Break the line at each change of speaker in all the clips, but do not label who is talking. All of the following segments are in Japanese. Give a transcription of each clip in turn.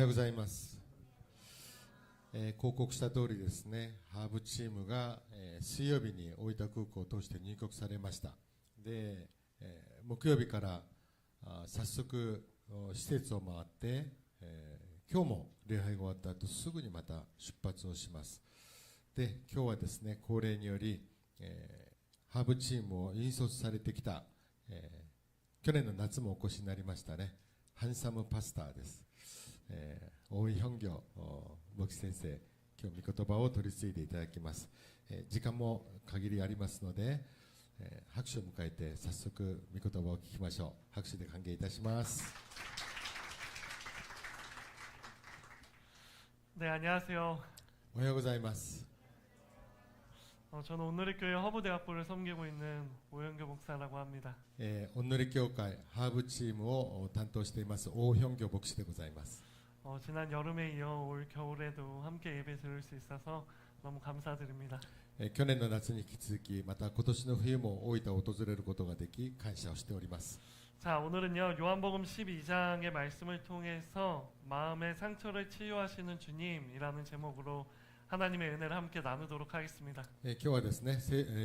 おはようございます。報告した通りですね、ハーブチームが、水曜日に大分空港を通して入国されました。で、木曜日から早速施設を回って、今日も礼拝が終わった後すぐにまた出発をします。で、今日はですね、恒例により、ハーブチームを引率されてきた、去年の夏もお越しになりましたね、ハンサムパスターです。大井本業牧師先生、今日御言葉を取り次いでいただきます。時間も限りありますので、拍手を迎えて早速御言葉を聞きましょう。拍手で歓迎いたします。
네안녕하세요。
おはようございます。
저는 온누리교회 허브대학부를 섬기고 있는 오현교 목사라고 합니다.
おんぬり教会ハーブチームを担当しています大현교牧師でございます。
지난 여름에 이어 올 겨울에도 함께 예배 드릴 수 있어서 너무 감사드립니다.
去年の夏に引き続きまた今年の冬も大分を訪れることができ感謝をしております。
자, 오늘은요 요한복음 12장의 말씀을 통해서 마음의 상처를 치유하시는 주님이라는 제목으로 하나님의 은혜를 함께 나누도록 하겠습니다.
今日はですね、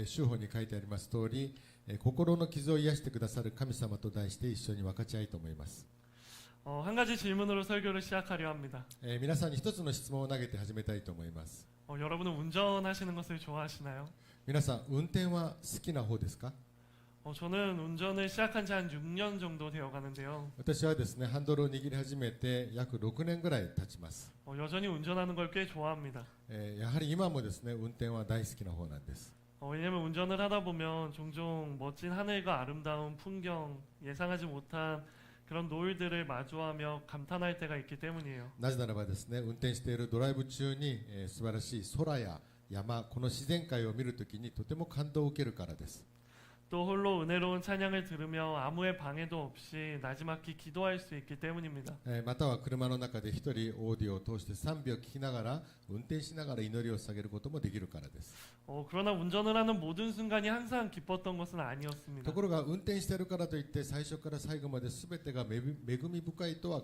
修法に書いてあります通り、心の傷を癒してくださる神様と題して一緒に分かち合いと思います。
한 가지 질문으로 설교를 시작하려 합니다.
皆さんに一つの質問を投げて始めたいと思います。
여러분은 운전하시는 것을 좋아하시나요?
皆さん運転は好きな方ですか？
저는 운전을 시작한 지 한 6년 정도 되어 가는데요.
私はですね、ハンドルを握り始めて約6年ぐらい経ちます。
여전히 운전하는 걸 꽤 좋아합니다.
やはり今もですね、運転は大好きな方なんです。
왜냐면 운전을 하다 보면 종종 멋진 하늘과 아름다운 풍경, 예상하지 못한 그런 노을들을 마주하며 감탄할 때가 있기 때문이에요.
なぜならばですね、運転しているドライブ中に、素晴らしい空や山、この自然界を見るときにとても感動を受けるからです。
또 홀로 은혜로운 찬양을 들으며 아무의 방해도 없이 나지막히 기도할 수 있기 때문입니다.
または車の中で一人オーディオを通して賛美を聞きながら運転しながら祈りを捧げることもできるからです。
그러나 운전을 하는 모든 순간이 항상 기뻤던 것은 아니었습니다.
ところが運転しているからといって最初から最後まで全てが恵み深いとは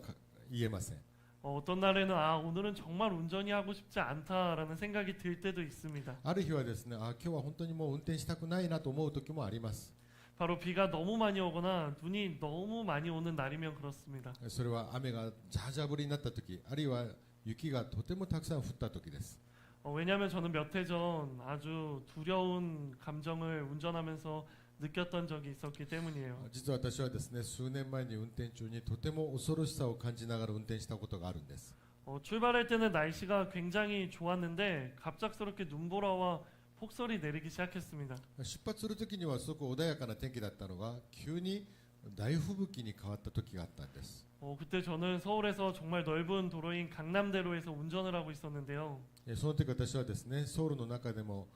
言えません。
어떤 날에는 오늘은 정말 운전이 하고 싶지 않다라는 생각이 들 때도 있습니다.
ある日はですね、今日は本当にもう運転したくないなと思う時もあります。
바로 비가 너무 많이 오거나 눈이 너무 많이 오는 날이면 그렇습니다.
それは雨がジャージャー降りになった時、あるいは雪がとてもたくさん降った時です。
왜냐하면 저는 몇 해 전 아주 두려운 감정을 운전하면서 느꼈던 적이 있었기 때문이에요.
実は私はですね、数年前に運転中にとても恐ろしさを感じながら運転したことがあるんです。
출발할 때는 날씨가 굉장히 좋았는데 갑작스럽게 눈보라와 폭설이 내리기 시작했습니다.
出発する時にはすごく穏やかな天気だったのが急に大吹雪に変わった時があったんです。
그때 저는 서울에서 정말 넓은 도로인 강남대로에서 운전을 하고 있었는데요.
その時私はですね、ソウルの中でも、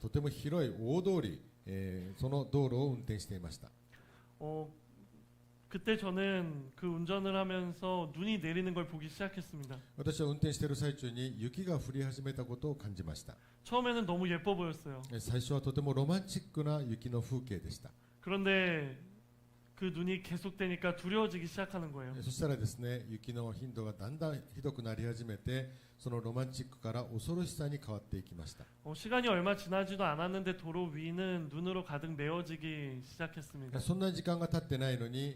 とても広い大通り、その道路を運転していました。
그때 저는 그 운전을 하면서 눈이 내리는 걸 보기 시작했습니다.
私は運転している最中に雪が降り始めたことを感じました。
처음에는 너무 예뻐 보였어요.
最初はとてもロマンチックな雪の風景でした。
그런데 그 눈이 계속되니까 두려워지기 시작하는 거예요.
そしたらですね、雪の頻度がだんだんひどくなり始めて、そのロマンチックから恐ろしさに変わっていきました。
시간이 얼마 지나지도 않았는데 도로 위는 눈으로 가득 메워지기 시작했습니다.
そんな時間が経ってないのに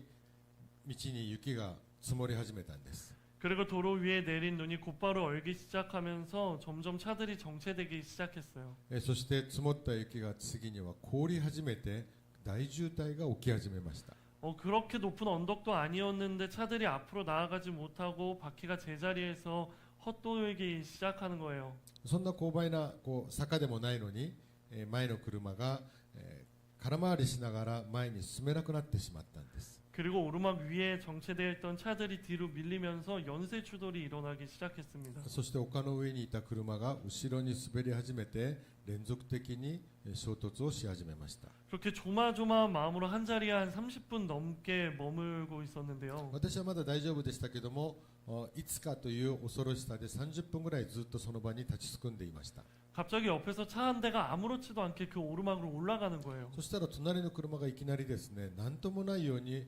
道に雪が積もり始めたんです。
그리고 도로 위에 내린 눈이 곧바로 얼기 시작하면서 점점 차들이 정체되기 시작했어요.
そして積もった雪が次には凍り始めて大渋滞が起き始めました。
그렇게 높은 언덕도 아니었는데 차들이 앞으로 나아가지 못하고 바퀴가 제자리에서 헛돌기 시작하는 거예요.
そんな勾配な坂でもないのに、前の車が、空回りしながら前に進めなくなってしまったんです。
그리고 오르막 위에 정체되어 있던 차들이 뒤로 밀리면서 연쇄 추돌이 일어나기 시작했습니다.
そして丘の上にいた車が後ろに滑り始めて連続的に衝突をし始めました。
그렇게 조마조마한 마음으로 한 자리에 한 30분 넘게 머물고 있었는데요.
私はまだ大丈夫でしたけども、いつかという恐ろしさで30分ぐらいずっとその場に立ちすくんでいました。
갑자기 옆에서 차 한 대가 아무렇지도 않게 그 오르막으로 올라가는 거예요.
そしたら隣の車がいきなりですね、何ともないように、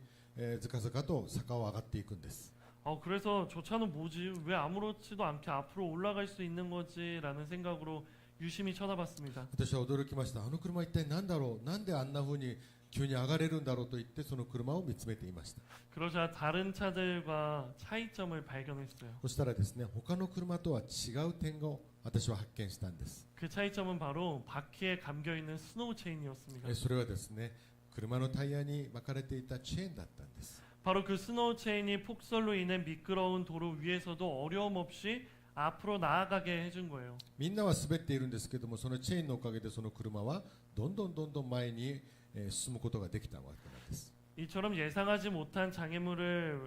ずかずかと坂を上がっていくんです。
그래서 저 차는 뭐지? 왜 아무렇지도 않게 앞으로 올라갈 수 있는 거지라는 생각으로 유심히 쳐다봤습니다.
私は驚きました。あの車一体何だろう、なんであんな風に急に上がれるんだろうと言ってその車を見つめていました。
그러자 다른 차들과 차이점을 발견했어요.
そしたらですね、他の車とは違う点を私は発見したんです。
그 차이점은 바로 바퀴에 감겨 있는 스노우 체인이었습니다.
それはですね、車のタイヤに巻かれていたチェーンだったんです。
바로 그 스노우 체인이 폭설로 인해 미끄러운 도로 위에서도 어려움 없이 앞으로 나아가게 해준 거예요.
みんなは滑っているんですけども、そのチェーンのおかげでその車はどんどん前に進むことができたわけなんです。
이처럼 예상하지 못한 장애물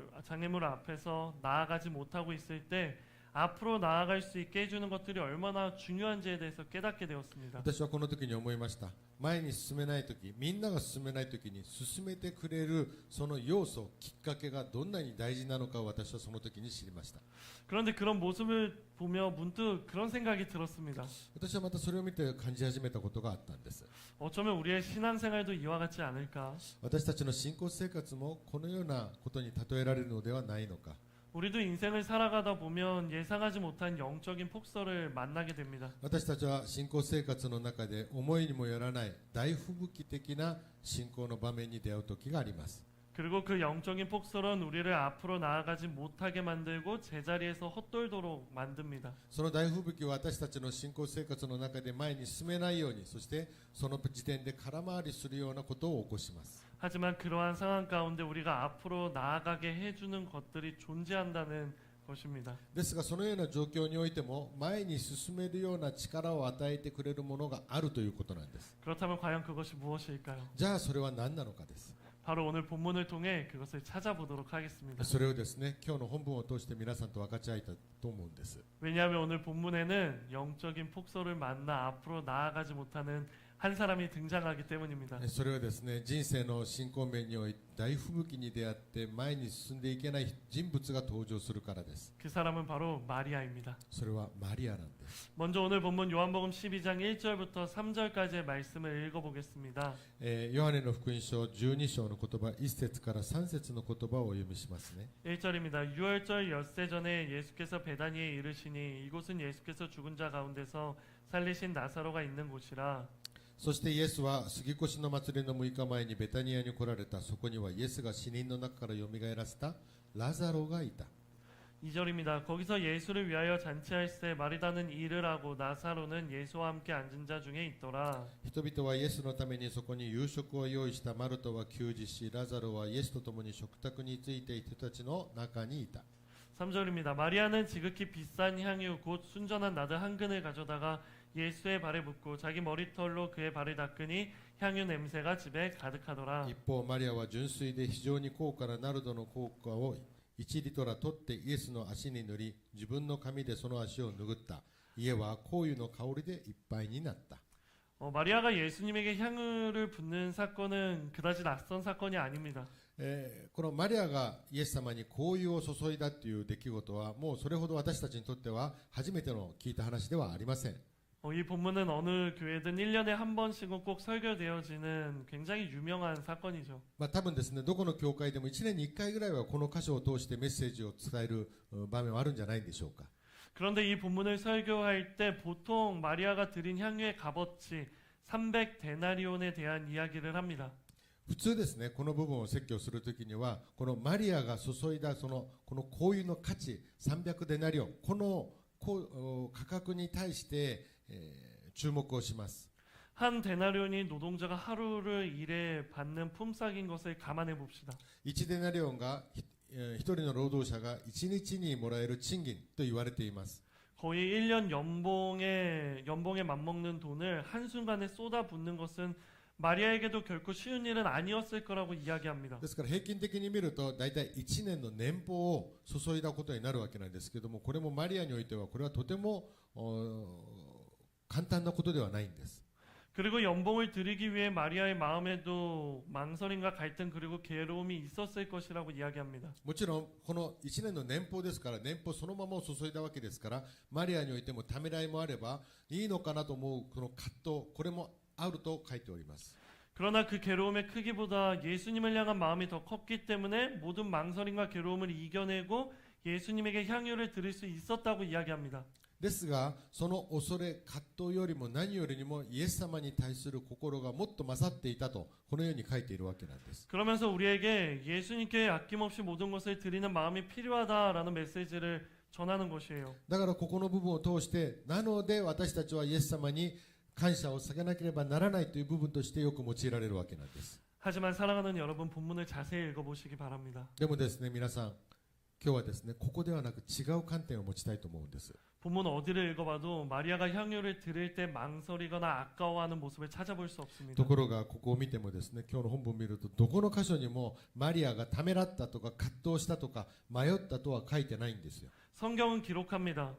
앞에서 나아가지 못하고 있을 때 앞으로 나아갈 수 있게 해주는 것들이 얼마나 중요한지에 대해서 깨닫게 되었습니다.
私はこの時に思いました。前に進めない時、みんなが進めない時に進めてくれるその要素、きっかけがどんなに大事なのかを私はその時に知りました。
그런데 그런 모습을 보며 문득 그런 생각이 들었습니다.
私はまたそれを見て感じ始めたことがあったんです。
어쩌면 우리의 신앙생활도 이와 같지 않을까?
私たちの信仰生活もこのようなことに例えられるのではないのか。
우리도 인생을 살아가다 보면 예상하지 못한 영적인 폭설을 만나게 됩니다.
私たちは信仰生活の中で思いにもよらない大吹雪的な信仰の場面に出会う時があります。
그리고 그 영적인 폭설은 우리를 앞으로 나아가지 못하게 만들고 제자리에서 헛돌도록 만듭니다.
その大吹雪は私たちの信仰生活の中で前に進めないように、そしてその時点で空回りするようなことを起こします。
하지만 그러한 상황 가운데 우리가 앞으로 나아가게 해주는 것들이 존재한다는 것입니다.
ですがそのような状況においても前に進めるような力を与えてくれるものがあるということなんです。
그렇다면 과연 그것이 무엇일까요?
じゃあそれは何なのかです。
바로 오늘 본문을 통해 그것을 찾아보도록 하겠습니다.
それをですね、今日の本文を通して皆さんと分かち合いたいと思うんです。
왜냐하면 오늘 본문에는 영적인 폭설을 만나 앞으로 나아가지 못하는 한 사람이 등장하기 때문입니다.
それはですね、人生の信仰面において大吹雪に出会って前に進んでいけない人物が登場するからです。
그 사람은 바로 마리아입니다.
それはマリアなんです。
먼저 오늘 본문 요한복음 12장 1절부터 3절까지의 말씀을 읽어보겠습니다.
ヨハネの福音書12章の言葉、1節から3節の言葉をお読みしますね。
1절입니다. 6월절 엿새 전에 예수께서 베다니에 이르시니 이곳은 예수께서 죽은 자 가운데서 살리신 나사로가 있는 곳이라.
そしてイエスは杉越の祭りの6日前にベタニアに来られた。そこにはイエスが死人の中からよみがえらせたラザロがいた。
2절입니다. 거기서 예수를 위하여 잔치할세 마리다는 일을 하고 나사로는 예수와 함께 앉은 자 중에 있더라.
人々はイエスのためにそこに夕食を用意した。マルトは給仕し、ラザロはイエスと共に食卓についていた人たちの中にいた。
3절입니다. 마리아는 지극히 비싼 향유 곧 순전한 나드 한 근을 가져다가 예수의 발에 붓고 자기 머리털로 그의 발을 닦으니 향유 냄새가 집에 가득하더라.
一方マリアは純粋で非常に高価なナルドの効果を1リトラ取ってイエスの足に塗り、自分の髪でその足を拭った。家は香油の香りでいっぱいになった。
마리아가 예수님에게 향유를 붓는 사건은 그다지 낯선 사건이 아닙니다.
このマリアがイエス様に香油を注いだという出来事はもうそれほど私たちにとっては初めての聞いた話ではありません。
이 본문은 어느 교회든 1년에 한 번씩은 꼭 설교되어지는 굉장히 유명한 사건이죠.
多分ですね、どこの教会でも1年に1回ぐらいはこの箇所を通してメッセージを伝える場面はあるんじゃないでしょうか。
그런데 이 본문을 설교할 때 보통 마리아가 드린 향유의 값어치 300데나리온에 대한 이야기를 합니다.
普通ですね、この部分を説教するときにはこのマリアが注いだこの香油の価値300デナリオン、この価格に対して、注目をします。
한 데나리온이 노동자가 하루를 일해 받는 품삯인 것을 감안해 봅시다.
1デナリオンが一人の労働者が1日にもらえる賃金と言われています。
거의 1년 연봉에 맞먹는 돈을 한순간에 쏟아붓는 것은 마리아에게도 결코 쉬운 일은 아니었을 거라고 이야기합니다.
ですから平均的に見ると大体1年の年俸を注いだことになるわけなんですけども、これもマリアにおいてはこれはとても簡単なことではないんです。
그리고 연봉을 드리기 위해 마리아의 마음에도 망설임과 갈등 그리고 괴로움이 있었을 것이라고 이야기합니다.
もちろんこの1年の年俸ですから、年俸そのままを注いだわけですから、マリアにおいてもためらいもあればいいのかなと思うこの葛藤、これもあると書いております。
그러나 그 괴로움의 크기보다 예수님을 향한 마음이 더 컸기 때문에 모든 망설임과 괴로움을 이겨내고 예수님에게 향유를 드릴 수 있었다고 이야기합니다.
ですが、その恐れ、葛藤よりも何よりにもイエス様に対する心がもっと勝っていたと、このように書いているわけなんです。
그러면서 우리에게 예수님께 아낌없이 모든 것을 드리는 마음이 필요하다라는 메시지를 전하는 것이에요.
だからここの部分を通して、なので私たちはイエス様に感謝を捧げなければならないという部分としてよく用いられるわけなんです。
하지만 사랑하는 여러분, 본문을 자세히 읽어보시기 바랍니다.
でもですね、皆さん、今日はですね、ここではなく違う観点を持ちたいと思うんです。
본문 어디를 읽어봐도 마리아가 향유를 드릴 때 망설이거나 아까워하는 모습을 찾아볼 수 없습니다.
ところがここを見てもですね、今日の本文を見るとどこの箇所にもマリアがためらったとか葛藤したとか迷ったとは書いてないんですよ。
성경은 기록합니다.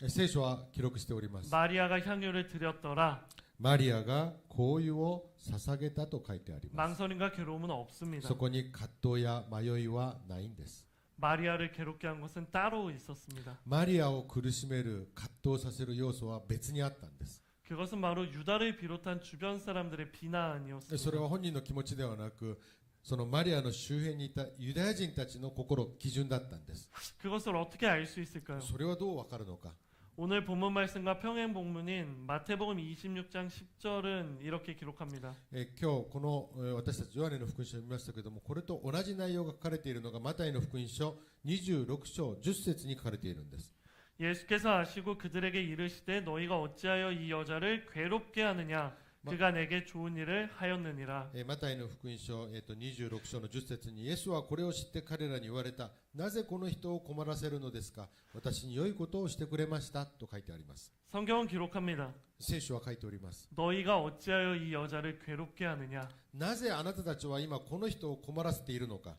聖書は記録しております。
마리아가 향유를 드렸더라.
マリアが香油を捧げたと書いてあります。
망설임과 괴로움은 없습니다.
そこに葛藤や迷いはないんです。
마리아를 괴롭게 한 것은 따로 있었습니다.
マリアを苦しめる葛藤させる要素は別にあったんです。
그것은 바로 유다를 비롯한 주변 사람들의
それ
비난이었습니다.
は本人の気持ちではなく、そのマリアの周辺にいたユダヤ人たちの心、基準だったんです。
그것을 어떻게 알 수 있을까요?
それはどうわかるのか。
오늘 본문 말씀과 평행 본문인 마태복음 26장 10절은 이렇게 기록합니다.
今日この私たちヨハネの福音書を見ましたけども、これと同じ内容が書かれているのがマタイの福音書26章10節に書かれているんです。
예수께서 아시고 그들에게 이르시되 너희가 어찌하여 이 여자를 괴롭게 하느냐 그가 내게 좋은 일을 하였느니라.
マタイの福音書26章の10節にイエスはこれを知って彼らに言われた。なぜこの人を困らせるのですか。私に良いことをしてくれましたと書いてあります。
성경은 기록합니다.
聖書は書いております。
너희가 어찌하여 이 여자를 괴롭게 하느냐.
なぜあなたたちは今この人を困らせているのか。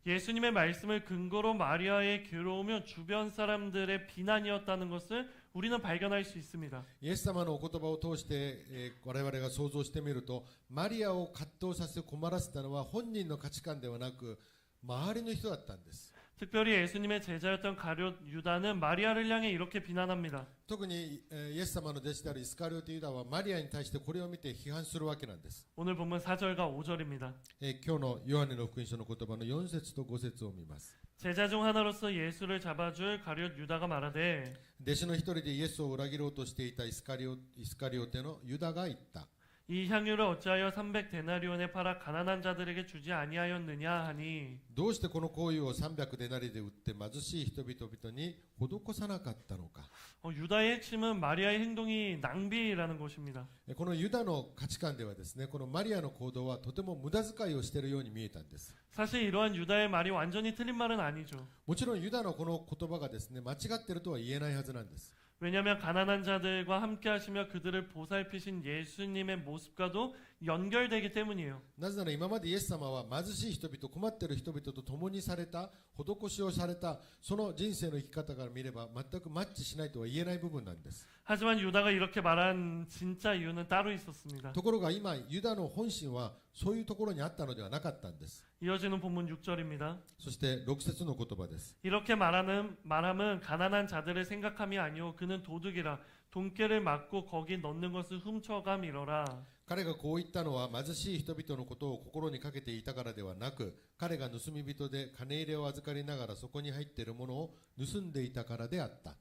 예수님의 말씀을 근거로 마리아의 괴로우며 주변 사람들의 비난이었다는 것을 우리는 발견할 수 있습니다.
イエス様のお言葉を通して、我々が想像してみると、マリアを葛藤させ困らせたのは本人の価値観ではなく周りの人だったんです。
특별히 예수님의 제자였던 가룟 유다는 마리아를 향해 이렇게 비난합니다.
特にイエス様の弟子であるイスカリオテユダはマリアに対してこれを見て批判するわけなんです。
오늘 본문 4절과 5절입니다.
今日のヨハネの福音書の言葉の4節と5節を見ます。
제자 중 하나로서 예수를 잡아줄 가룟 유다가 말하되
弟子の一人でイエスを裏切ろうとしていたイスカリオテのユダが言った。
이 향유를 어찌하여 300데나리온에 팔아 가난한 자들에게 주지 아니하였느냐 하니
どうしてこの香油を300デナリで売って貧しい人々に施さなかったのか。
유다의 핵심은 마리아의 행동이 낭비라는 것입니다.
このユダの価値観ではですね、このマリアの行動はとても無駄遣いをしているように見えたんです。
사실 이러한 유다의 말이 완전히 틀린 말은 아니죠.
もちろんユダのこの言葉がですね、間違っているとは言えないはずなんです。
왜냐하면 가난한 자들과 함께 하시며 그들을 보살피신 예수님의 모습과도 연결되기 때문이에요.
なぜなら今までイエス様は貧しい人々、困っている人々と共にされた、施しをされた、その人生の生き方から見れば全くマッチしないとは言えない部分なんです。
하지만 유다가 이렇게 말한 진짜 이유는 따로 있었습니다.
ところが今ユダの本心はそういうところにあったのではなかったんです。
이어지는 본문 6절입니다.
そして6節の言葉です。
이렇게 말함은 가난한 자들을 생각함이 아니오 그는 도둑이라 돈깨를 맞고 거기 넣는 것을 훔쳐감이러라.
彼がこう言ったのは貧しい人々のことを心にかけていたからではなく、彼が盗み人で金入れを預かりながらそこに入っているものを盗んでいたからであった。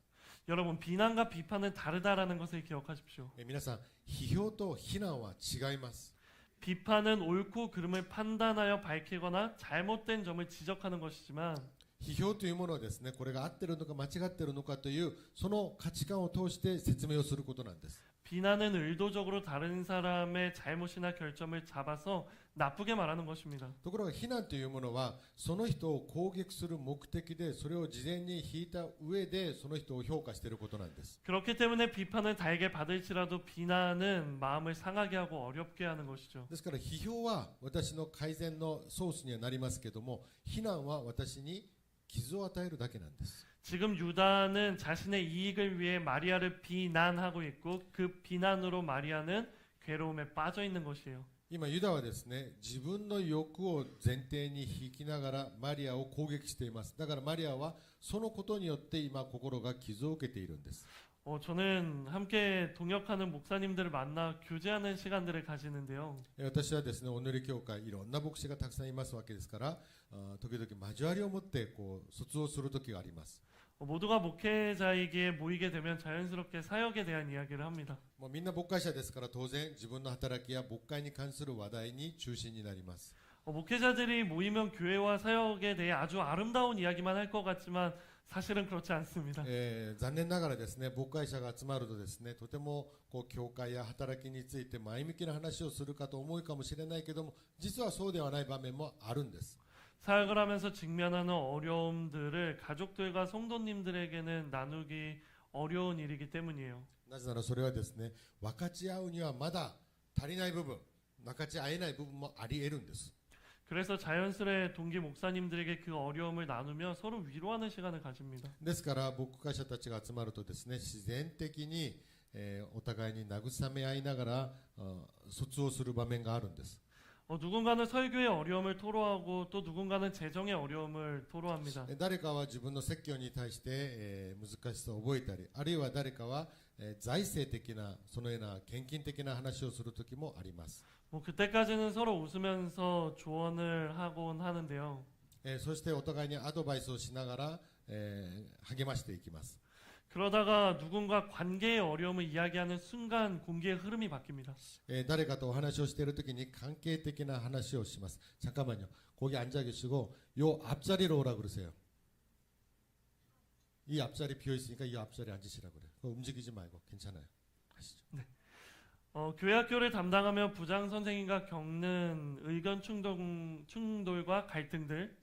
여러분 비난과 비판은 다르다라는 것을 기억하십시오.
皆さん、批評と非難は違います。
비판은 옳고 그름을 판단하여 밝히거나 잘못된 점을 지적하는 것이지만
批評というものはですね、これが合っているのか間違っているのかというその価値観を通して説明をすることなんです。
비난은 의도적으로 다른 사람의 잘못이나 결점을 잡아서 나쁘게 말하는 것입니다.
ところが非難というものはその人を攻撃する目的でそれを事前に引いた上でその人を評価していることなんです。
그렇기 때문에 비판을 달게 받을지라도 비난은 마음을 상하게 하고 어렵게 하는 것이죠.
ですから批評は私の改善のソースにはなりますけども、非難は私に傷を与えるだけなんです。
지금 유다는 자신의 이익을 위해 마리아를 비난하고 있고 그 비난으로 마리아는 괴로움에 빠져 있는 것이에요.
今ユダはですね、自分の欲を前提に引きながらマリアを攻撃しています。だからマリアはそのことによって今心が傷を受けているんです。
저는 함께 동역하는 목사님들을 만나 교제하는 시간들을 가지는데요.
私はですね、お祈り教会いろんな牧師がたくさんいますわけですから、時々交わりを持ってこう卒をする時があります。
모두가 목회자이기에 모이게 되면 자연스럽게 사역에 대한 이야기를 합니다.
もうみんな牧会者ですから当然自分の働きや牧会に関する話題に中心になります。
목회자들이 모이면 교회와 사역에 대해 아주 아름다운 이야기만 할 것 같지만 사실은 그렇지 않습니다.
残念ながらですね、牧会者が集まるとですね、とてもこう教会や働きについて前向きな話をするかと思うかもしれないけども、実はそうではない場面もあるんです。
사역을 하면서 직면하는 어려움들을 가족들과 성도님들에게는 나누기 어려운 일이기 때문이에요.
なぜならそれはですね、分かち合うにはまだ足りない部分、分かち合えない部分もあり得るんです。
그래서 자연스레 동기 목사님들에게 그 어려움을 나누며 서로 위로하는 시간을 가집니다.
ですから牧会者たちが集まるとですね、自然的に、お互いに慰め合いながら卒をする場面があるんです。
누군가는 설교의 어려움을 토로하고 또 누군가는 재정의 어려움을 토로합니다.
誰かは自分の説教に対して、難しさを覚えたり、あるいは誰かは、財政的なそのような献金的な話をする時もあります。
그때까지는 서로 웃으면서 조언을 하곤 하는데요.
そしてお互いにアドバイスをしながら、励ましていきます。
그러다가 누군가 관계의 어려움을 이야기하는 순간 공기의 흐름이 바뀝니다.
誰かとお話をしているときに関係的な話をします。잠깐만요. 거기 앉아 계시고 요 앞자리로 오라 그러세요. 이 앞자리 비어 있으니까 이 앞자리 앉으시라 그래요. 움직이지 말고 괜찮아요. 가시죠.
네. 교회 학교를 담당하며 부장 선생님과 겪는 의견 충돌과 갈등들.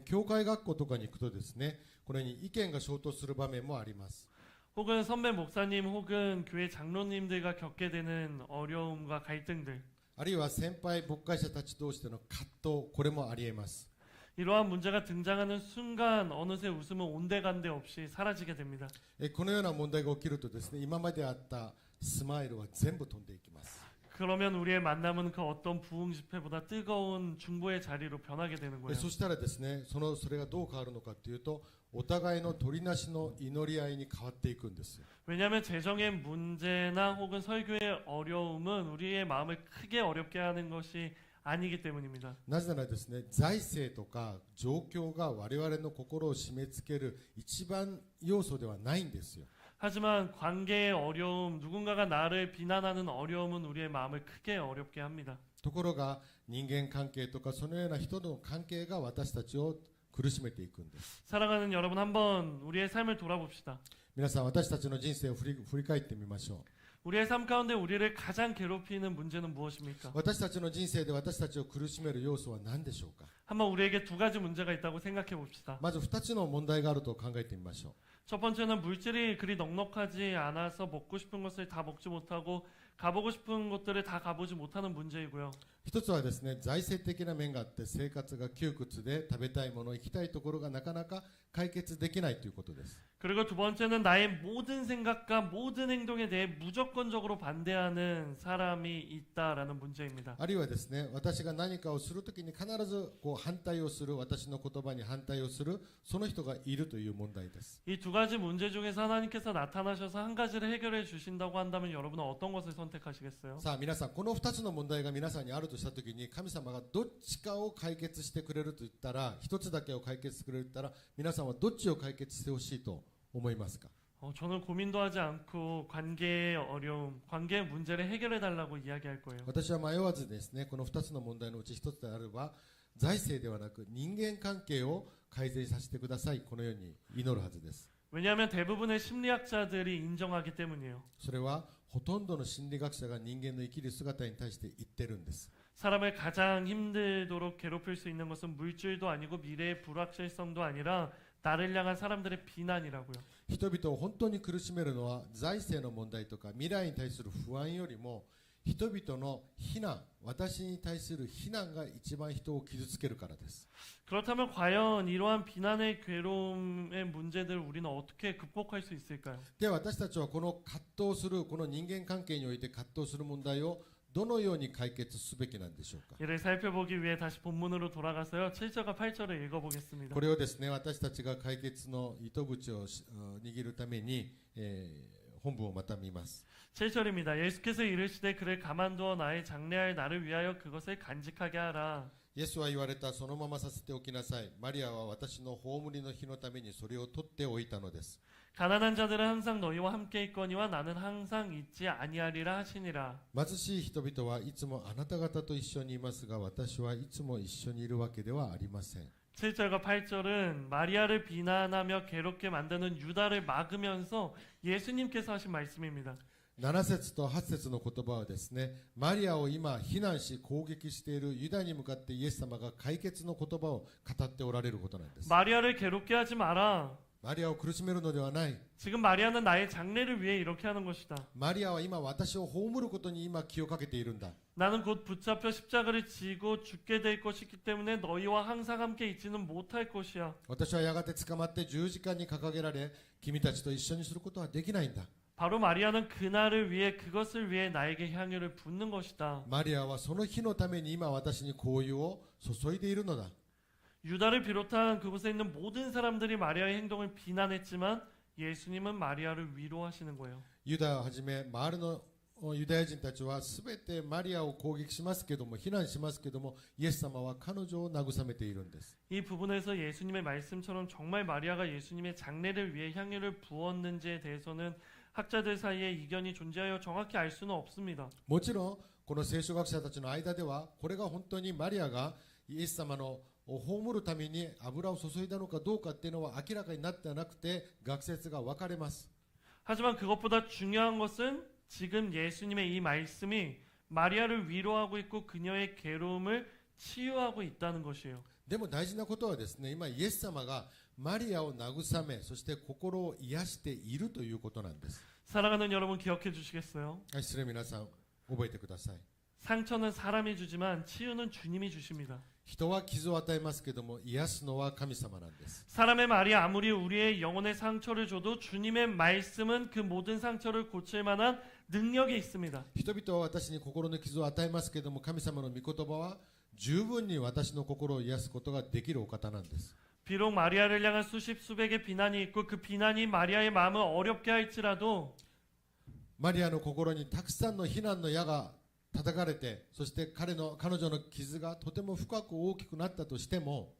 教会学校とかに行くとですね、これに意見が衝突する場面もあります。
혹은 선배 목사님 혹은 교회 장로님들과 겪게 되는 어려움과 갈등들.
あるいは先輩牧会者たち同士での葛藤、これもあり得ます。
이러한 문제가 등장하는 순간 어느새 웃음은 온데간데 없이 사라지게 됩니다.
このような問題が起きるとですね、今まであったスマイルは全部飛んでいきます。
그러면 우리의 만남은 그 어떤 부흥 집회보다 뜨거운 중보의 자리로 변하게 되는 거예요.
そしたらですね、それがどう変わるのかというと、お互いの取りなしの祈り合いに変わっていくんです。
왜냐하면 재정의 문제나 혹은 설교의 어려움은 우리의 마음을 크게 어렵게 하는 것이 아니기 때문입니다.
なぜならですね、財政とか状況が我々の心を締め付ける一番要素ではないんですよ。
하지만 관계의 어려움, 누군가가 나를 비난하는 어려움은 우리의 마음을 크게 어렵게 합니다.
ところが人間関係とかそのような人の関係が私たちを苦しめていくんです。
사랑하는 여러분, 한번 우리의 삶을 돌아봅시다.
皆さん、私たちの人生を振り返ってみましょう。
우리의 삶 가운데 우리를 가장 괴롭히는 문제는 무엇입니까?
私たちの人生で私たちを苦しめる要素は何でしょうか。
한번 우리에게 두 가지 문제가 있다고 생각해 봅시다.
まず2つの問題があると考えてみましょう。
첫 번째는 물질이 그리 넉넉하지 않아서 먹고 싶은 것을 다 먹지 못하고 가보고 싶은 곳들을 다 가보지 못하는 문제이고요.
一つはですね、財政的な面があって生活が窮屈で食べたいもの行きたいところがなかなか解決できないということです。
그리고 두 번째는 나의 모든 생각과 모든 행동에 대해 무조건적으로 반대하는 사람이 있다라는 문제입니다.
あるいはですね、私が何かをするときに必ずこう反対をする、私の言葉に反対をする、その人がいるという問題です。
이 두 가지 문제 중에서 하나님께서 나타나셔서 한 가지를 해결해 주신다고 한다면 여러분은 어떤 것을 선택하시겠어요?
さあ皆さん、この2つの問題が皆さんにあるとしたときに、神様がどっちかを解決してくれると言ったら、一つだけを解決してくれると言ったら、皆さんはどっちを解決してほしいと思いますか。
저는 고민도 하지 않고 관계의 어려움, 관계의 문제를 해결해 달라고 이야기할 거예요.
私は迷わずですね、この2つの問題のうち1つであれば、財政ではなく人間関係を改善させてください、このように祈るはずです。
왜냐하면 대부분의 심리학자들이 인정하기 때문이에요.
それはほとんどの心理学者が人間の生きる姿に対して言ってるんです。
사람을 가장 힘들도록 괴롭힐 수 있는 것은 물질도 아니고 미래의 불확실성도 아니라 나를 향한 사람들의 비난이라고요.
人々を本当に苦しめるのは財政の問題とか未来に対する不安よりも、人々の非難、私に対する非難が一番人を傷つけるからです。
그렇다면 과연 이러한 비난의 괴로움의 문제들을 우리는 어떻게 극복할 수 있을까요?
では私たちはこの葛藤する、この人間関係において葛藤する問題をどのように解決すべきなんでしょうか。
이를 살펴보기 위해 다시 본문으로 돌아가서요. 7절과 8절을 읽어보겠습니다.
これをですね、私たちが解決の糸口を握るために、本文をまた見ます。
7절입니다. 예수께서 이르시되 그를 가만두어 나의 장래할 나를 위하여 그것을 간직하게 하라.
イエスは言われた。そのままさせておきなさい。マリアは私の葬りの日のためにそれを取っておいたのです。
가난한 자들은 항상 너희와 함께 있거니와 나는 항상 있지 아니하리라 하시니라.
貧しい人々はいつもあなた方と一緒にいますが、私はいつも一緒にいるわけではありません。
7절과 8절은 마리아를 비난하며 괴롭게 만드는 유다를 막으면서 예수님께서 하신 말씀입니다.
7節と8節の言葉はですね、マリアを今非難し攻撃しているユダに向かってイエス様が解決の言葉を語っておられることなんです。
마리아를 괴롭게 하지 마라.
マリアを苦しめるのではない。
지금 마리아는 나의 장래를 위해 이렇게 하는 것이다.
マリアは今私を葬ることに今気をかけているんだ。
나는 곧 붙잡혀 십자가를 지고 죽게 될 것이기 때문에 너희와 항상 함께 있지는 못할 것이야.
私はやがて捕まって十字架に掲げられ、君たちと一緒にすることはできないんだ。
바로 마리아는 그날을 위해 그것을 위해 나에게 향유를 붓는 것이다.
マリアはその日のために今私に香油を注いでいるのだ。
유다를 비롯한 그곳에 있는 모든 사람들이 마리아의 행동을 비난했지만 예수님은 마리아를 위로하시는 거예요.
ユダをはじめ周りのユダヤ人たちはすべてマリアを攻撃しますけども、非難しますけども、イエス様は彼女を慰めているんです。
이 부분에서 예수님의 말씀처럼 정말 마리아가 예수님의 장래를 위해 향유를 부었는지에 대해서는 학자들 사이에 이견이 존재하여 정확히 알 수는 없습니다.
もちろんこの聖書学者たちの間では、これが本当にマリアがイエス様の葬るために油を注いだのかどうかっていうのは明らかになってなくて、学説が分かれます。
하지만 그것보다 중요한 것은 지금 예수님의 이 말씀이 마리아를 위로하고 있고 그녀의 괴로움을 치유하고 있다는 것이에요.
でも大事なことはですね、今イエス様がマリアを慰め、そして心を癒しているということなんです。
사랑하는 여러분 기억해 주시겠어요?
失礼皆さん覚えてください。
상처는 사람이 주지만 치유는 주님이 주십니다.
人は傷を与えますけども、癒すのは神様なんです。
사람의 말이 아무리 우리의 영혼에 상처를 줘도 주님의 말씀은 그 모든 상처를 고칠 만한 능력이 있습니다.
人々は私に心の傷を与えますけども、神様の御言葉は十分に私の心を癒すことができるお方なんです。
비록 마리아를 향한 수십 수백의 비난이 있고 그 비난이 마리아의 마음을 어렵게 할지라도
マリアの心にたくさんの非難の矢が叩かれて、そして彼女の傷がとても深く大きくなったとしても、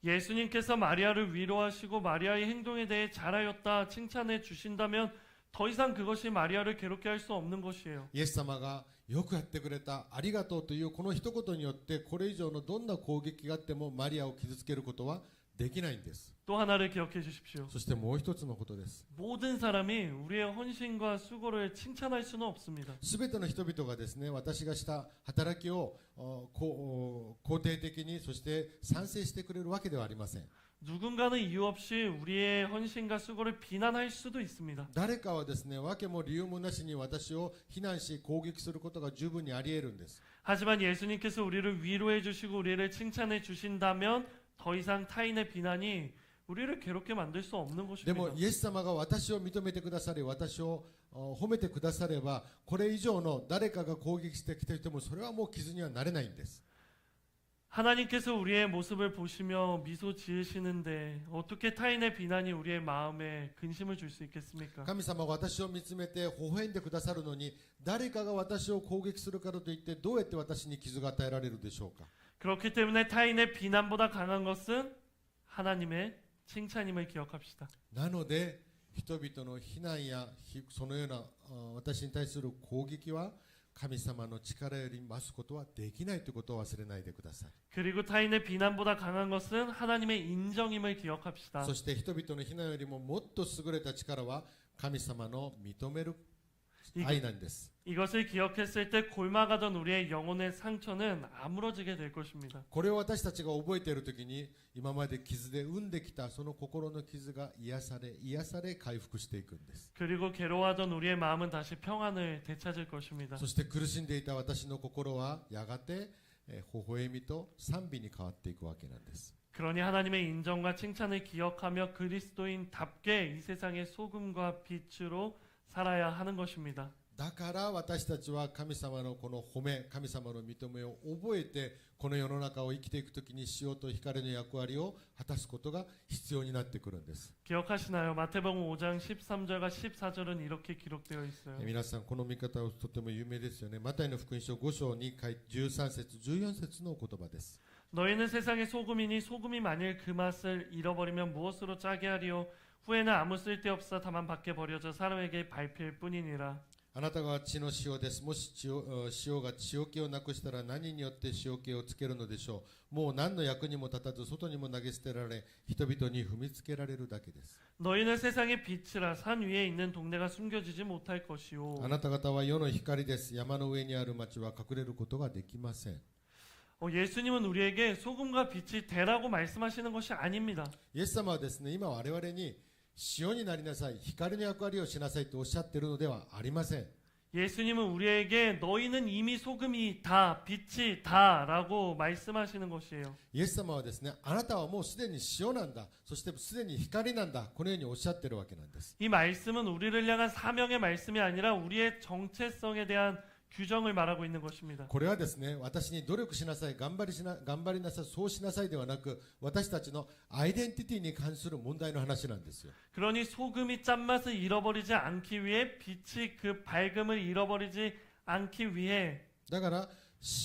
예수님께서 마리아를 위로하시고 마리아의 행동에 대해 잘하였다 칭찬해 주신다면 더 이상 그것이 마리아를 괴롭게 할 수 없는 것이에요.
イエス様がよくやってくれた、ありがとうというこの一言によって、これ以上のどんな攻撃があってもマリアを傷つけることはできないんです。
또 하나를 기억해 주십시오.
そしてもう一つのことです。
모든 사람이 우리의 헌신과 수고를 칭찬할 수는 없습니다.
すべての人々がですね、私がした働きを肯定的に、そして賛成してくれるわけではありません。
누군가는 이유 없이 우리의 헌신과 수고를 비난할 수도 있습니다.
誰かはですね、訳も理由もなしに私を非難し攻撃することが十分にあり得るんです。
하지만 예수님께서 우리를 위로해 주시고 우리를 칭찬해 주신다면 더 이상 타인의 비난이 우리를 괴롭게 만들 수 없는
でも
것입니다.
イエス様が私を認めてくださり、私を褒めてくだされば、これ以上の誰かが攻撃してきていてもそれはもう傷にはなれないんです。
하나님께서 우리의 모습을 보시며 미소 지으시는데 어떻게 타인의 비난이 우리의 마음에 근심을 줄 수 있겠습니까?
神様は私を見つめて微笑んでくださるのに、誰かが私を攻撃するからといってどうやって私に傷が与えられるでしょうか。
그렇기 때문에 타인의 비난보다 강한 것은 하나님의 칭찬임을 기억합시다.
なので人々の非難やそのような私に対する攻撃は神様の力より増すことはできないということを忘れないでください。
그리고 타인의 비난보다 강한 것은 하나님의 인정임을 기억합시다.
そして人々の非難よりももっと優れた力は神様の認める愛なんです。
이것을 기억했을 때 골마가던 우리의 영혼의 상처는 아물어지게 될 것입니다.
これを私たちが覚えているときに、今まで傷で生んできたその心の傷が癒され回復していくんです。
그리고 괴로워하던 우리의 마음은 다시 평안을 되찾을 것입니다.
そして苦しんでいた私の心はやがて微笑みと賛美に変わっていくわけなんです。
그러니 하나님의 인정과 칭찬을 기억하며 그리스도인답게 이 세상의 소금과 빛으로 살아야 하는 것입니다.
だから私たちは神様のこの褒め、神様の認めを覚えて、この世の中を生きていくときに塩と光の役割を果たすことが必要になってくるんです。
기억하시나요? 마태복음 5장 13절과 14절은 이렇게 기록되어 있어요.
皆さんこの見方はとても有名ですよね。マタイの福音書5章に書いて13節14節の言葉です。
너희는 세상의 소금이니 소금이 만일 그 맛을 잃어버리면 무엇으로 짜게 하리요? 후에는 아무 쓸데없어 다만 밖에 버려져 사람에게 밟힐 뿐이니라.
あなたが地の塩です。もし塩が塩気をなくしたら何によって塩気をつけるのでしょう。もう何の役にも立たず外にも投げ捨てられ、人々に踏みつけられるだけです。
너희는 세상의 빛이라 산 위에 있는 동네가 숨겨지지 못할 것이요.
あなた方は世の光です。山の上にある町は隠れることができません。
예수님은 우리에게 소금과 빛이 되라고 말씀하시는 것이 아닙니다.
イエス様はですね、今我々に塩になりなさい、光の役割をしなさいとおっしゃっているのではありません。
예수님은 우리에게 너희는 이미 소금이 다 빛이 다라고 말씀하시는 것이에요.
イエス様はですね、あなたはもうすでに塩なんだ、そしてすでに光なんだ、このようにおっしゃっているわけなんです。
이 말씀은 우리를 향한 사명의 말씀이 아니라 우리의 정체성에 대한 규정을 말하고 있는 것입니다.
これはですね、私に努力しなさい、頑張りなさい、そうしなさいではなく、私たちのアイデンティティに関する問題の話なんですよ。
그러니 소금이 짠맛을 잃어버리지 않기 위해 빛이 그 밝음을 잃어버리지 않기 위해
だから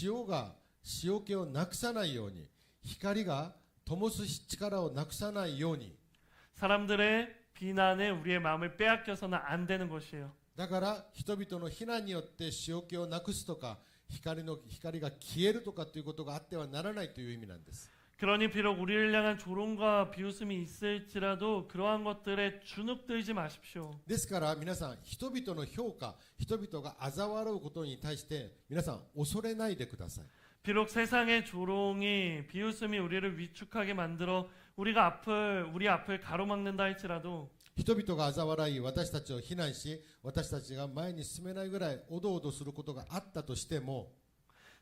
塩が塩気をなくさないように、光が灯す力をなくさないように、
사람들의 비난에 우리의 마음을 빼앗겨서는 안 되는 것이에요.
だから人々の非難によって塩気をなくすとか、光が消えるとかということがあってはならないという意味なんです。
그러니 비록 우리를 향한 조롱과 비웃음이 있을지라도 그러한 것들에 주눅들지 마십시오.
ですから皆さん、人々の評価、人々が嘲笑うことに対して皆さん恐れないでください。
비록 세상의 조롱이 비웃음이 우리를 위축하게 만들어 우리 앞을 가로막는다 할지라도
人々が嘲笑い、私たちを非難し、私たちが前に進めないぐらいおどおどすることがあったとしても、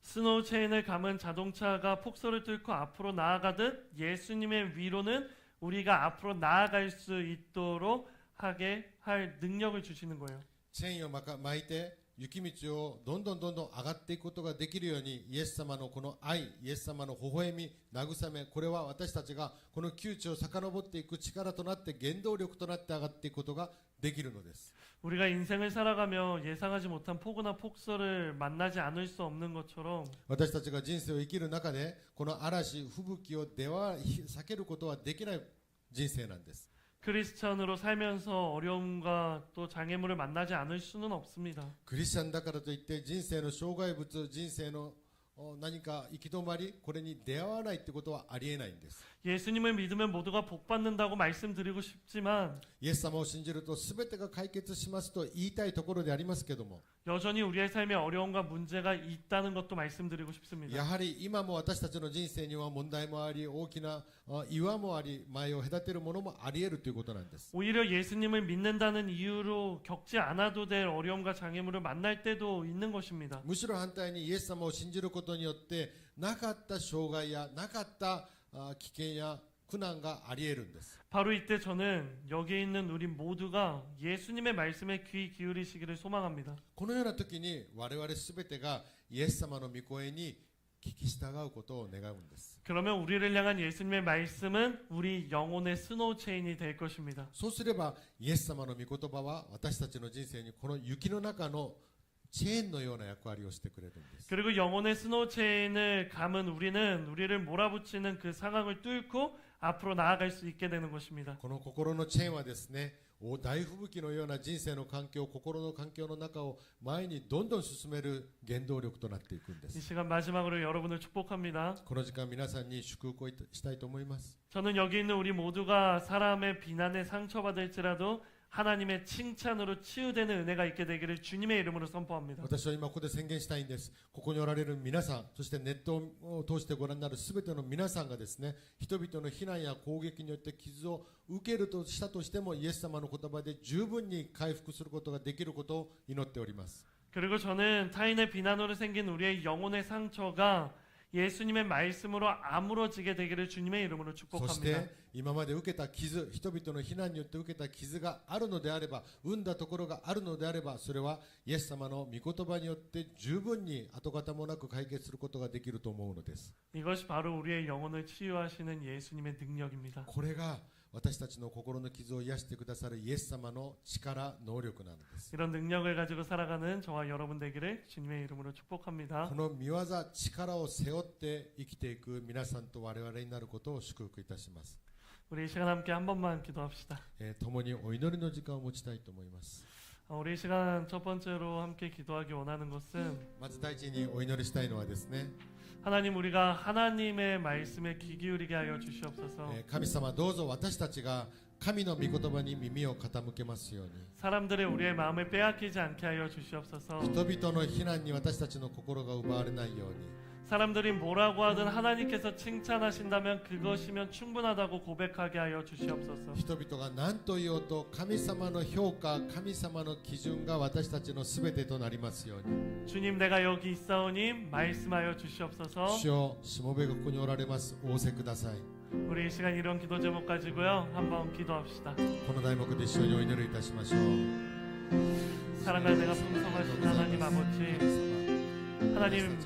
스노우 체인을 감은 자동차가 폭설을 뚫고 앞으로 나아가듯 예수님의 위로는 우리가 앞으로 나아갈 수 있도록 하게 할 능력을 주시는 거예요.
チェーンを巻いて雪道をどんどん上がっていくことができるように、イエス様のこの愛、イエス様の微笑み、慰め、これは私たちがこの窮地を遡っていく力となって、原動力となって上がっていくことができるのです。
우리가 인생을 살아가며 예상하지 못한 폭우나 폭설을 만나지 않을 수 없는 것처럼
私たちが人生を生きる中で、この嵐、吹雪を避けることはできない人生なんです。
크리스천으로 살면서 어려움과 또 장애물을 만나지 않을 수는 없습니다.
クリスチャンだからといって人生の障害物、人生の何か行き止まり、これに出会わないってことはありえないんです。
예수님을 믿으면 모두가 복받는다고 말씀드리고 싶지만
イエス様を信じると全てが解決しますと言いたいところでありますけども、
여전히 우리의 삶에 어려움과 문제가 있다는 것도 말씀드리고 싶습니다.
やはり今も私たちの人生には問題もあり、大きな岩もあり、前を隔てるものもあり得るということなんです。
오히려 예수님을 믿는다는 이유로 겪지 않아도 될 어려움과 장애물을 만날 때도 있는 것입니다.
むしろ反対にイエス様を信じることによってなかった障害やなかった危険や苦難があり得るんです。
바로 이때 저는 여기 있는 우리 모두가 예수님의 말씀에 귀 기울이시기를 소망합니다.
このような時に我々すべてがイエス様の御声に聞き従うことを願うんです。
그러면 우리를 향한 예수님의 말씀은 우리 영혼의 스노우 체인이 될 것입니다.
そうすればイエス様の御言葉は私たちの人生にこの雪の中のチェーンのような役割をしてくれるんです。
그리고 영혼의 스노우 체인을 감은 우리를 몰아붙이는 그 상황을 뚫고 앞으로 나아갈 수 있게 되는 것입니다.
この心のチェーンはですね、大吹雪のような人生の環境、心の環境の中を前にどんどん進める原動力となっていくんで
이
す。
시간 마지막으로 여러분을 축복합니다.
この時間皆さんに祝福をしたいと思います。
저는 여기 있는 우리 모두가 사람의 비난에 상처받을지라도 하나님의 칭찬으로 치유되는 은혜가 있게 되기를 주님의 이름으로 선포합니다.
私は今ここで宣言したいんです。ここにおられる皆さん、そしてネットを通してご覧になるすべての皆さんがですね、人々の非難や攻撃によって傷を受けるとしたとしても、イエス様の言葉で十分に回復することができることを祈っております。
그리고 저는 타인의 비난으로 생긴 우리의 영혼의 상처가 예수님의 말씀으로 아물어지게 되기를 주님의 이름으로
そし
축복합니다.
て今まで受けた傷、人々の非難によって受けた傷があるのであれば、生んだところがあるのであれば、それはイエス様の御言葉によって十分に跡形もなく解決することができると思うのです。
이것이 바로 우리의 영혼을 치유하시는 예수님의 능력입니다.
これが私たちの心の傷を癒してくださるイエス様の力、能力なのです。
이런 능력을 가지고 살아가는 저와 여러분 되기를 주님의 이름으로 축복합니다.
この見業、力を背負って生きていく皆さんと我々になることを祝福いたします。
우리 이 시간 함께 한 번만 기도합시다.
共にお祈りの時間を持ちたいと思います。
우리 이 시간 첫 번째로 함께 기도하기 원하는 것은
まず第一にお祈りしたいのはですね、
하나님 우리가 하나님의 말씀에 귀 기울이게 하여 주시옵소서.
神様どうぞ私たちが神の御言葉に耳を傾けますように、
사람들의 우리의 마음을 빼앗기지 않게 하여 주시옵소서.
人々の非難に私たちの心が奪われないように、
사람들이 뭐라고 하든 하나님께서 칭찬하신다면 그것이면 충분하다고 고백하게 하여 주시옵소서.
人々が何と言おうと神様の評価、神様の基準が私たちのすべてとなりますように。
주님 내가 여기 있사오니 말씀하여 주시옵소서.
主よ、しもべがここにおられます。仰せください。
우리 이 시간 이런 기도 제목 가지고요 한번 기도합시다.
この題目で一緒にお祈りいたしましょう。
사랑하는 내가 풍성하신 하나님 아버지, 하나님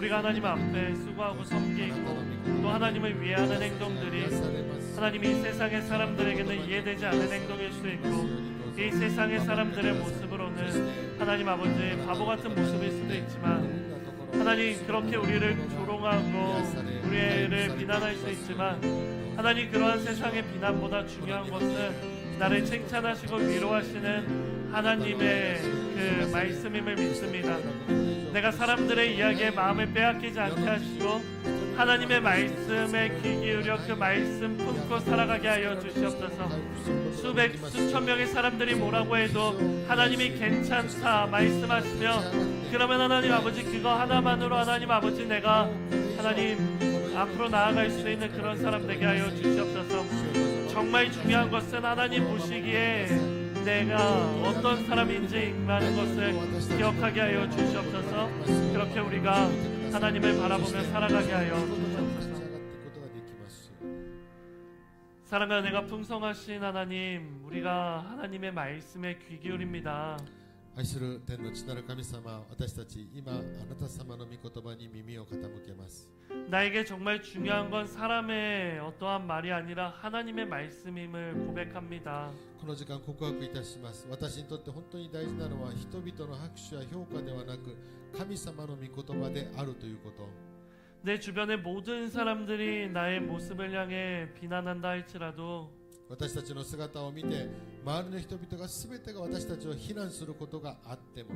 우리가 하나님 앞에 수고하고 섬기고 또 하나님을 위하는 행동들이 하나님 이 세상의 사람들에게는 이해되지 않는 행동일 수도 있고 이 세상의 사람들의 모습으로는 하나님 아버지 바보 같은 모습일 수도 있지만 하나님 그렇게 우리를 조롱하고 우리를 비난할 수 있지만 하나님 그러한 세상의 비난보다 중요한 것은 나를 칭찬하시고 위로하시는 하나님의 그 말씀임을 믿습니다. 내가 사람들의 이야기에 마음을 빼앗기지 않게 하시고 하나님의 말씀에 귀 기울여 그 말씀 품고 살아가게 하여 주시옵소서. 수백 수천 명의 사람들이 뭐라고 해도 하나님이 괜찮다 말씀하시며 그러면 하나님 아버지 그거 하나만으로 하나님 아버지 내가 하나님 앞으로 나아갈 수 있는 그런 사람 되게 하여 주시옵소서. 정말 중요한 것은 하나님 보시기에 내가 어떤 사람인지라는 것을 기억하게 하여 주시옵소서. 그렇게 우리가 하나님을 바라보며 살아가게 하여 주시옵소서. 사랑하는 내가 풍성하신 하나님, 우리가 하나님의 말씀에 귀 기울입니다.
愛する天の父なる神様、私たち今あなた様の御言葉に耳を傾けます。
나에게 정말 중요한 건 사람의 어떠한 말이 아니라 하나님의 말씀임을 고백합니다.
この時間告白いたします。私にとって本当に大事なのは人々の拍手や評価ではなく神様の御言葉であるということ。
내 주변의 모든 사람들이 나의 모습을 향해 비난한다 할지라도
私たちの姿を見て周りの人々が全てが私たちを非難することがあっても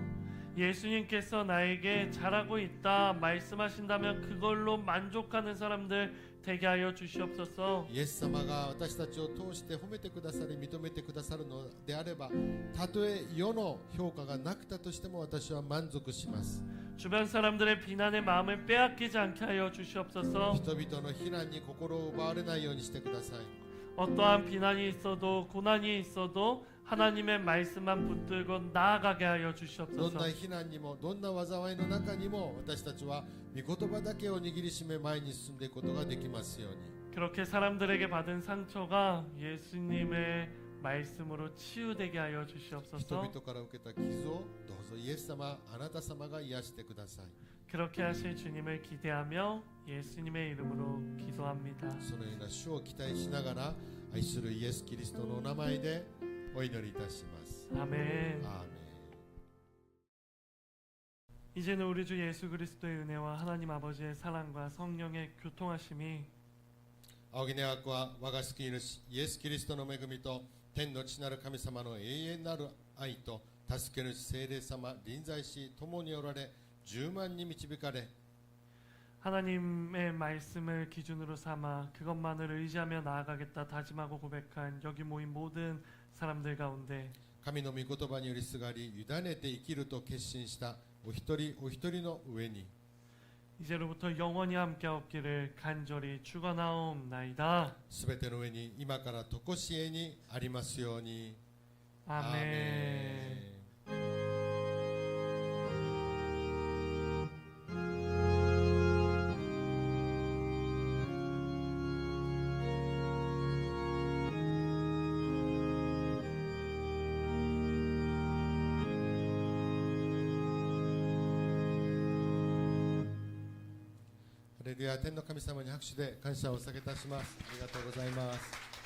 예수님께서 나에게 잘하고 있다 말씀하신다면 그걸로 만족하는 사람들 되게 하여 주시옵소서.
イエス様が私たちを通して褒めてくださり認めてくださるのであればたとえ世の評価がなくたとしても私は満足します。
주변 사람들의 비난의 마음을 빼앗기지 않게 하여 주시옵소서.
人々の非難に心を奪われないようにしてください。
어떠한 비난이 있어도 고난이 있어도 하나님의 말씀만 붙들고 나아가게 하여
どん
주시옵소서.
な非難にもどんな災いの中にも私たちは御言葉だけを握りしめ前に進んでいくことができますように。
그렇게 사람들에게 받은 상처가 예수님의 말씀으로 치유되게 하여
人
주시옵소서.
々から受けた傷をどうぞイエス様、あなた様が癒してください。
그렇게 하실 주님을 기대하며 예수님의 이름으로 기도합니다.
そのような主を期待しながら愛するイエス・キリストのお名前でお祈りいたします。
아멘.
アーメン。
이제는 우리 주 예수 그리스도의 은혜와 하나님 아버지의 사랑과 성령의 교통하심이
仰ぎ願わくは我が救い主イエス・キリストの恵みと天の父なる神様の永遠なる愛と助け主聖霊様臨在し共におられ10万に導かれ
하나님의 말씀을 기준으로 삼아 그것만을 의지하며 나아가겠다 다짐하고 고백한 여기 모인 모든 사람들 가운데
神の御言葉によりすがり委ねて生きると決心したお一人お一人の上に
이제로부터 영원히 함께 없기를 간절히 축원하옵나이다.
すべての上に今からとこしえにありますように。
아멘.
レルヤ天の神様に拍手で感謝をお捧げいたします。ありがとうございます。